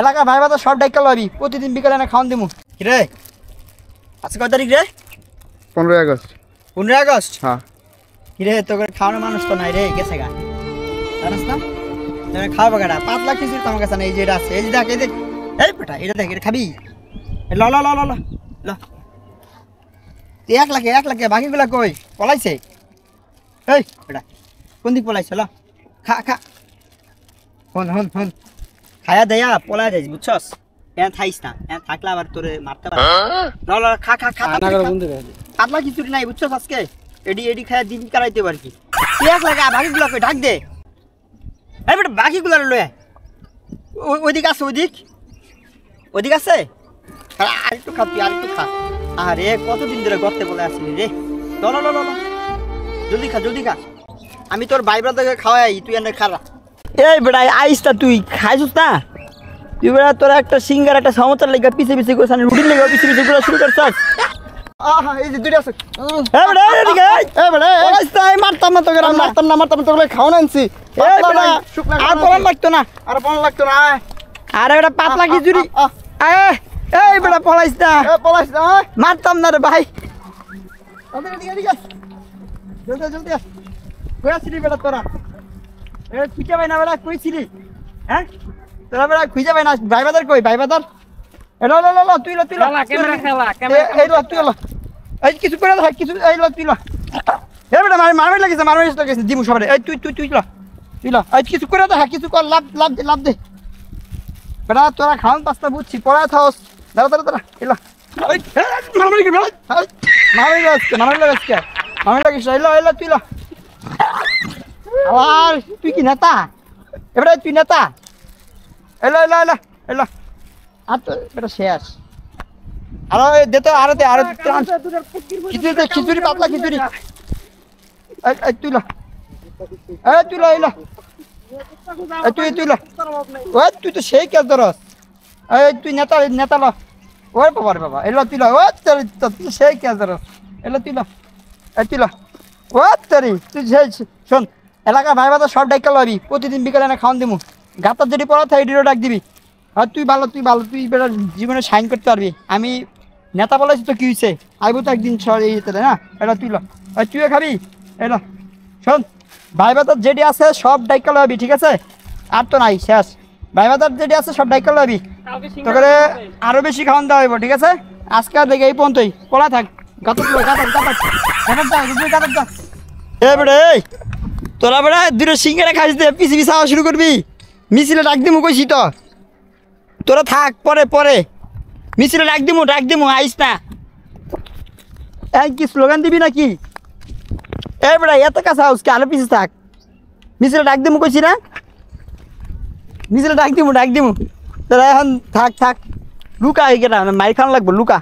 এলাকা ভাই বাদা সব ডাইকা লবি প্রতিদিন বিকালে না খাওয়ান দিমু রে। আজকে কয় তারিখ রে? 15 আগস্ট। 15 আগস্ট? হ্যাঁ। কিরে তোকে খাওয়ানোর মানুষ তো নাই রে, গেছে গা জানিস না? খাওয়াবো গাড়া 5 লাখ কিছু তোমার কাছে না। এই যে এটা আছে, এই যে দেখ, এই দেখ, এই বেটা এটা দেখ, এটা খাবি? ল ল ল ল ল ল 1 লাখে বাকিগুলা কই পলাইছে? এই বেটা কোন দিক পলাইছে? ল খা খা, হন হন হন খায়া দেয়া পলাই যাইস, বুঝছস? এখানে থাইস না, এখানে থাকলে আবার তোরে মারতে পারে। ল ল খা খা খা, পাতলা খিচুড়ি নাই বুঝছস? আজকে এডি খায়া দিন কাটাইতে পারবি। 1 লাখ বাকিগুলা কই ঢাক দে। এই বেটা বাকিগুলা লয়ে ওইদিক আছে, ওইদিক আছে। আর একটু খা, তুই আর একটু খা। আরে কতদিন ধরে গর্তে বলে আসিনি রে। ল ল ল ল জলদি খা, জলদি খা। আমি তোর ভাই ব্রাদারকে খাওয়াই, তুই এনে খারা। এই বেটা আইসটা তুই খাইছিস না? তুই বেটা তোরা একটা সিঙ্গার একটা সমতার লেগে পিছে পিছে করছিস, রুটির লেগে পিছে পিছে করে শুরু করছিস। আহা এই যে দুইটা আছে। এই বেটা এদিকে আয়। এই বেটা এই মারতাম না তোকে, মারতাম না তোকে খাওয়ান আনছি। এই বেটা আর পড়ান লাগতো না, আর পড়ান লাগতো না। আরে বেটা পাতলা খিচুড়ি। আয় এই বেটা পলাইস না, মারতাম না রে ভাই। জলদি জলদি আস। কই আসছিলি বেটা তোরা? এ খুঁজে পাই না বেটা, কই ছিলি? হ্যাঁ তোরা বেটা খুঁজে পাই না। ভাই বাদার কই? ভাই বাদার ল ল ল তুই ল, তুই ল ক্যামেরা খেলা, এই ল তুই ল। এই কিছু করে দেখ, কিছু এই ল তুই ল। এ বেটা মারবে লাগিছে দিমু সবারে। এই তুই তুই তুই ল, তুই ল। এই কিছু করে দেখ, কিছু কর, লাভ দে বেটা। তোরা খাওয়ান পাস্তা বুঝছি, পড়া থাকস। দাঁড়া দাঁড়া দাঁড়া এলা আর তুই কি নেতা? এবারে তুই নেতা? এলো এলো এলো এলো আর তো এটা শেষ। আরো দে তো, আরো দে, আরো খিচুড়ি পাতলা খিচুড়ি। তুই ল, তুই ল এলো, তুই ল। ওই তুই তো সেই কাজ ধরস। এই তুই নেতা ল। ওই বাবা রে বাবা এলো তুই ল। ও তুই সেই কাজ ধরস। এলো তুই ল, তুই ল। ও তোরি তুই শোন, এলাকা ভাই বাদা সব ডাইকা লবি প্রতিদিন বিকালে না খাওয়ান দিমু। গাতার যেটি পড়া থাকে এটিরও ডাক দিবি। আর তুই ভালো তুই বেটা জীবনে সাইন করতে পারবি। আমি নেতা বলেছি তো কি হয়েছে, আইবো তো একদিন ইয়েতে না। এটা তুই ল, তুইও খাবি। এলো শোন, ভাই বাদার যেটি আছে সব ডাইকা লবি, ঠিক আছে? আর তো নাই, শেষ। ভাই বাদার যেটি আছে সব ডাইকা লবি, তোকে আরো বেশি খাওয়ান দেওয়া হইব, ঠিক আছে? আজকে দেখে এই পর্যন্তই, পড়া থাক। তোরা বেড়া দুটো সিঙ্গারা খাইস দে, পিছি পিছা শুরু করবি। মিছিলে ডাক দিমু কইছি তো, তোরা থাক, পরে মিছিলে ডাক দিমু আইস না। কি স্লোগান দিবি নাকি? এই বেড়া এত কাছে হাউস কি, আরো পিছিয়ে থাক। মিছিলে ডাক দিমু কইছি না? মিছিলে ডাক দিমু তোরা এখন থাক লুকা, এই গেটা মাইর খাওয়ানো লাগবো, লুকা।